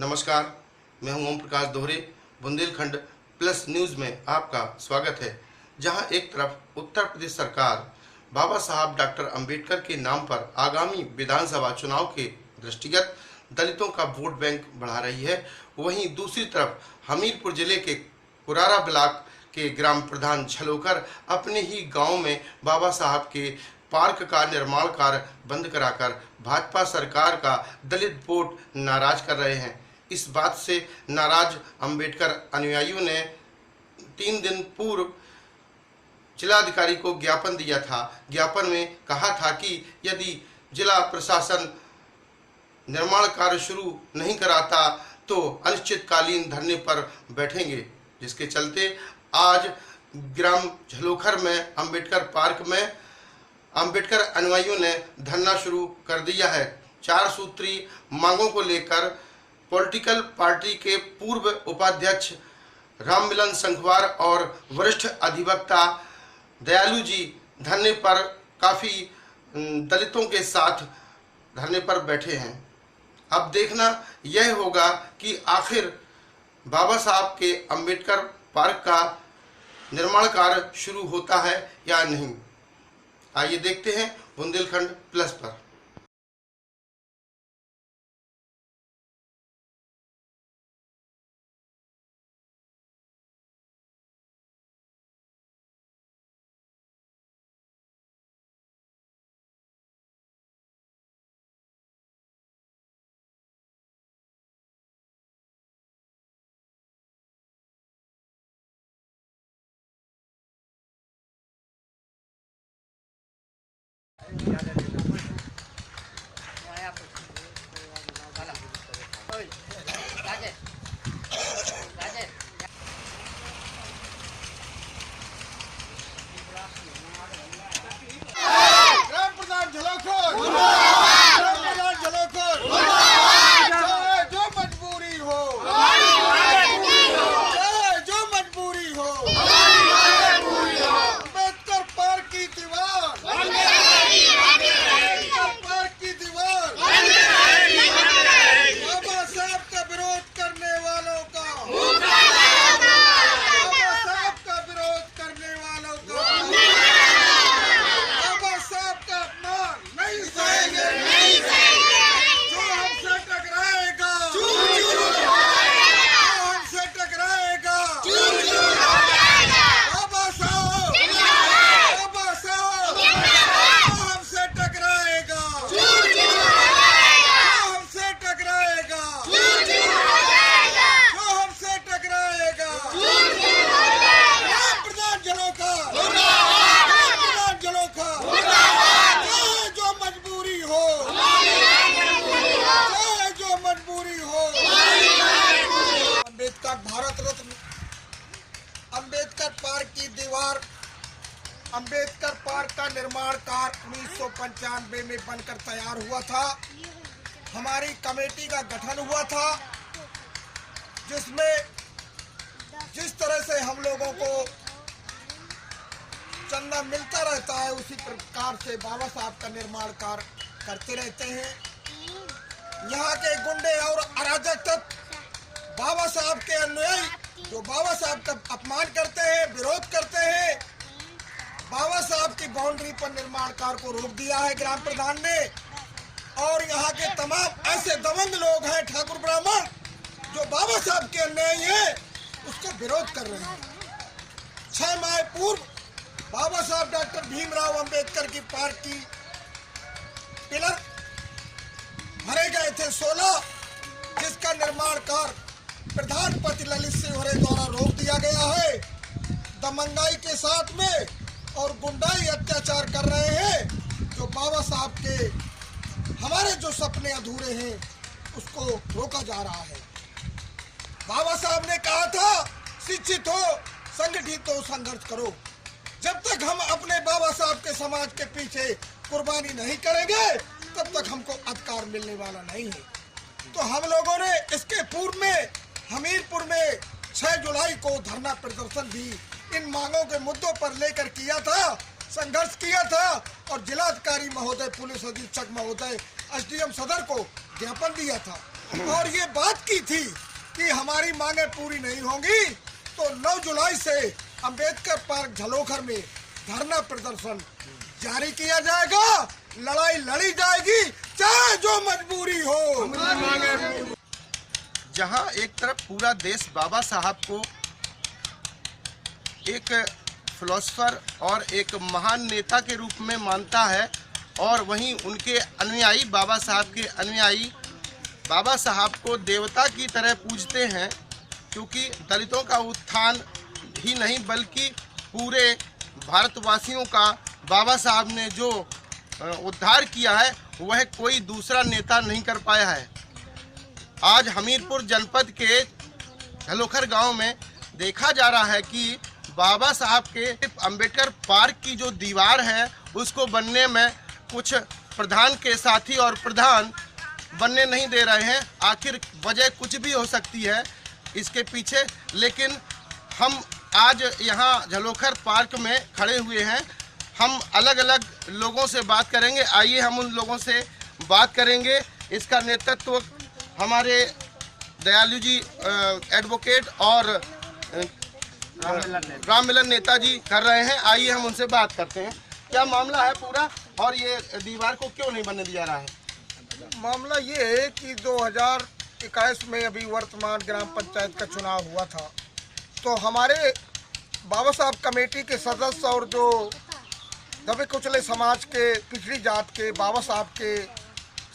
नमस्कार, मैं हूं ओम प्रकाश दोहरे। बुंदेलखंड प्लस न्यूज़ में आपका स्वागत है। जहां एक तरफ उत्तर प्रदेश सरकार बाबा साहब डॉक्टर अंबेडकर के नाम पर आगामी विधानसभा चुनाव के दृष्टिगत दलितों का वोट बैंक बढ़ा रही है, वहीं दूसरी तरफ हमीरपुर जिले के कुरारा ब्लॉक के ग्राम प्रधान झलोकर अपने ही गांव में बाबा साहब के पार्क का निर्माण कार्य बंद कराकर भाजपा सरकार का दलित वोट नाराज कर रहे हैं। इस बात से नाराज अंबेडकर अनुयायियों ने 3 दिन पूर्व जिलाधिकारी को ज्ञापन दिया था। ज्ञापन में कहा था कि यदि जिला प्रशासन निर्माण कार्य शुरू नहीं कराता तो अनिश्चितकालीन धरने पर बैठेंगे, जिसके चलते आज ग्राम झलोखर में अंबेडकर पार्क में अंबेडकर अनुयायियों ने धरना शुरू कर दिया है। 4 सूत्री मांगों को लेकर पॉलिटिकल पार्टी के पूर्व उपाध्यक्ष राममिलन संखवार और वरिष्ठ अधिवक्ता दयालु जी धरने पर काफ़ी दलितों के साथ धरने पर बैठे हैं। अब देखना यह होगा कि आखिर बाबा साहब के अंबेडकर पार्क का निर्माण कार्य शुरू होता है या नहीं। आइए देखते हैं बुंदेलखंड प्लस पर। अंबेडकर पार्क का निर्माण कार्य 1995 में बनकर तैयार हुआ था। हमारी कमेटी का गठन हुआ था, जिसमें जिस तरह से हम लोगों को चंदा मिलता रहता है उसी प्रकार से बाबा साहब का निर्माण कार्य करते रहते हैं। यहाँ के गुंडे और अराजक तत्व बाबा साहब के अनुयायी जो बाबा साहब का अपमान करते हैं, विरोध करते हैं, बाबा साहब की बाउंड्री पर निर्माण कार्य को रोक दिया है ग्राम प्रधान ने। और यहाँ के तमाम ऐसे दबंग लोग हैं, ठाकुर ब्राह्मण, जो बाबा साहब के अनुयायी हैं, उसको विरोध कर रहे हैं। 6 माह पूर्व बाबा साहब डॉक्टर भीमराव अंबेडकर की पार्क की पिलर भरे गए थे 16, जिसका निर्माण कार्य प्रधान पति ललित सिंह द्वारा रोक दिया गया है। दमंगाई के साथ में और गुंडाई अत्याचार कर रहे हैं। जो बाबा साहब के हमारे जो सपने अधूरे हैं उसको रोका जा रहा है। बाबा साहब ने कहा था, शिक्षित हो, संगठित हो, संघर्ष करो। जब तक हम अपने बाबा साहब के समाज के पीछे कुर्बानी नहीं करेंगे तब तक हमको अधिकार मिलने वाला नहीं है। तो हम लोगों ने इसके पूर्व में हमीरपुर में 6 जुलाई को धरना प्रदर्शन भी इन मांगों के मुद्दों पर लेकर किया था, संघर्ष किया था और जिलाधिकारी महोदय, पुलिस अधीक्षक महोदय, एसडीएम सदर को ज्ञापन दिया था। और ये बात की थी कि हमारी मांगे पूरी नहीं होंगी तो 9 जुलाई से अंबेडकर पार्क झलोखर में धरना प्रदर्शन जारी किया जाएगा। लड़ाई लड़ी जाएगी चाहे जो मजबूरी हो। जहां एक तरफ पूरा देश बाबा साहब को एक फिलोसफर और एक महान नेता के रूप में मानता है और वहीं उनके अनुयायी बाबा साहब के अनुयायी बाबा साहब को देवता की तरह पूजते हैं, क्योंकि दलितों का उत्थान ही नहीं बल्कि पूरे भारतवासियों का बाबा साहब ने जो उद्धार किया है वह कोई दूसरा नेता नहीं कर पाया है। आज हमीरपुर जनपद के झलोखर गांव में देखा जा रहा है कि बाबा साहब के अंबेडकर पार्क की जो दीवार है उसको बनने में कुछ प्रधान के साथी और प्रधान बनने नहीं दे रहे हैं। आखिर वजह कुछ भी हो सकती है इसके पीछे, लेकिन हम आज यहाँ झलोखर पार्क में खड़े हुए हैं। हम अलग अलग लोगों से बात करेंगे। आइए हम उन लोगों से बात करेंगे। इसका नेतृत्व हमारे दयालु जी एडवोकेट और राम मिलन नेताजी कर रहे हैं। आइए हम उनसे बात करते हैं। क्या मामला है पूरा और ये दीवार को क्यों नहीं बनने दिया रहा है? मामला ये है कि 2021 में अभी वर्तमान ग्राम पंचायत का चुनाव हुआ था, तो हमारे बाबा साहब कमेटी के सदस्य और जो दबे कुचले समाज के पिछड़ी जात के बाबा साहब के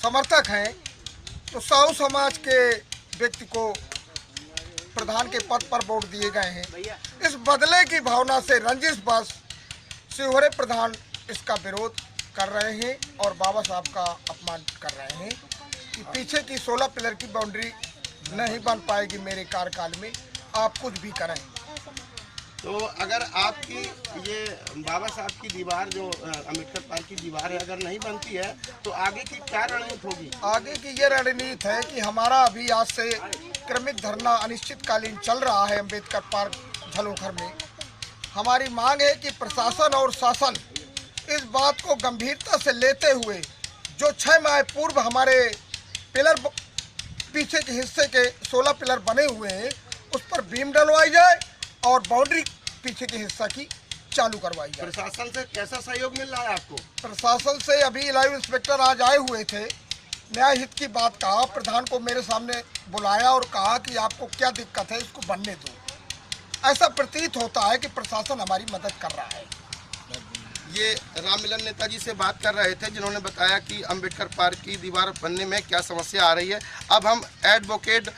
समर्थक हैं, तो साहू समाज के व्यक्ति को प्रधान के पद पर वोट दिए गए हैं। इस बदले की भावना से रंजिश बस शिवहरे प्रधान इसका विरोध कर रहे हैं और बाबा साहब का अपमान कर रहे हैं कि पीछे की 16 पिलर की बाउंड्री नहीं बन पाएगी मेरे कार्यकाल में, आप कुछ भी करें। तो अगर आपकी ये बाबा साहब की दीवार जो अंबेडकर पार्क की दीवार है अगर नहीं बनती है तो आगे की क्या रणनीति होगी? आगे की ये रणनीति है कि हमारा अभी आज से क्रमिक धरना अनिश्चितकालीन चल रहा है अंबेडकर पार्क झलोखर में। हमारी मांग है कि प्रशासन और शासन इस बात को गंभीरता से लेते हुए जो 6 माह पूर्व हमारे पिलर पीछे के हिस्से के 16 पिलर बने हुए हैं उस पर बीम डलवाई जाए और बाउंड्री पीछे के हिस्सा की चालू करवाई जाए। प्रशासन से कैसा सहयोग मिल रहा है आपको? प्रशासन से अभी लाइव इंस्पेक्टर आज आए हुए थे, न्याय हित की बात कहा, प्रधान को मेरे सामने बुलाया और कहा कि आपको क्या दिक्कत है, इसको बनने दो। ऐसा प्रतीत होता है कि प्रशासन हमारी मदद कर रहा है। ये राम मिलन नेताजी से बात कर रहे थे जिन्होंने बताया कि अंबेडकर पार्क की दीवार बनने में क्या समस्या आ रही है। अब हम एडवोकेट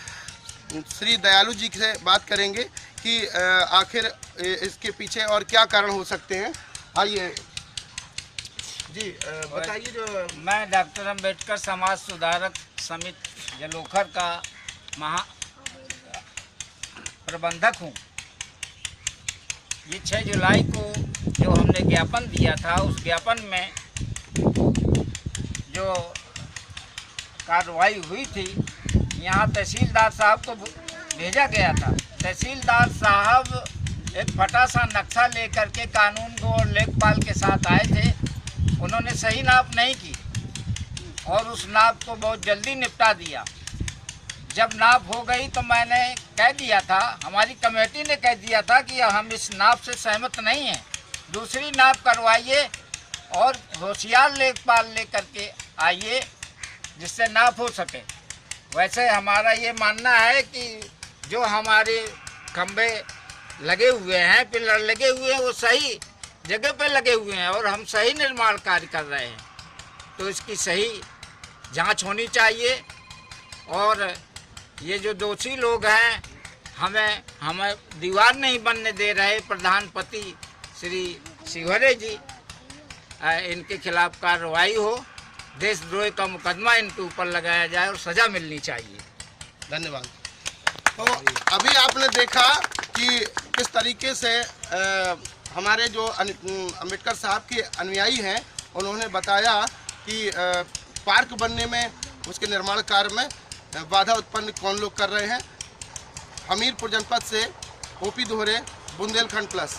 श्री दयालु जी से बात करेंगे कि आखिर इसके पीछे और क्या कारण हो सकते हैं। आइए जी बताइए। जो मैं डॉक्टर अंबेडकर समाज सुधारक समिति झलोखर का प्रबंधक हूँ। ये 6 जुलाई को जो हमने ज्ञापन दिया था उस ज्ञापन में जो कार्रवाई हुई थी यहाँ तहसीलदार साहब को भेजा गया था। तहसीलदार साहब एक फटा सा नक्शा लेकर के कानून को और लेखपाल के साथ आए थे। उन्होंने सही नाप नहीं की और उस नाप को बहुत जल्दी निपटा दिया। जब नाप हो गई तो मैंने कह दिया था, हमारी कमेटी ने कह दिया था कि हम इस नाप से सहमत नहीं हैं, दूसरी नाप करवाइए और होशियार लेखपाल लेकर के आइए जिससे नाप हो सके। वैसे हमारा ये मानना है कि जो हमारे खंभे लगे हुए हैं, पिलर लगे हुए हैं, वो सही जगह पे लगे हुए हैं और हम सही निर्माण कार्य कर रहे हैं, तो इसकी सही जांच होनी चाहिए। और ये जो दोषी लोग हैं हमें दीवार नहीं बनने दे रहे, प्रधानपति श्री शिवहरे जी, इनके खिलाफ कार्रवाई हो, देशद्रोह का मुकदमा इनके ऊपर लगाया जाए और सज़ा मिलनी चाहिए। धन्यवाद। तो अभी आपने देखा कि किस तरीके से हमारे जो अंबेडकर साहब के अनुयायी हैं उन्होंने बताया कि पार्क बनने में, उसके निर्माण कार्य में बाधा उत्पन्न कौन लोग कर रहे हैं। हमीरपुर जनपद से ओपी दोहरे, बुंदेलखंड प्लस।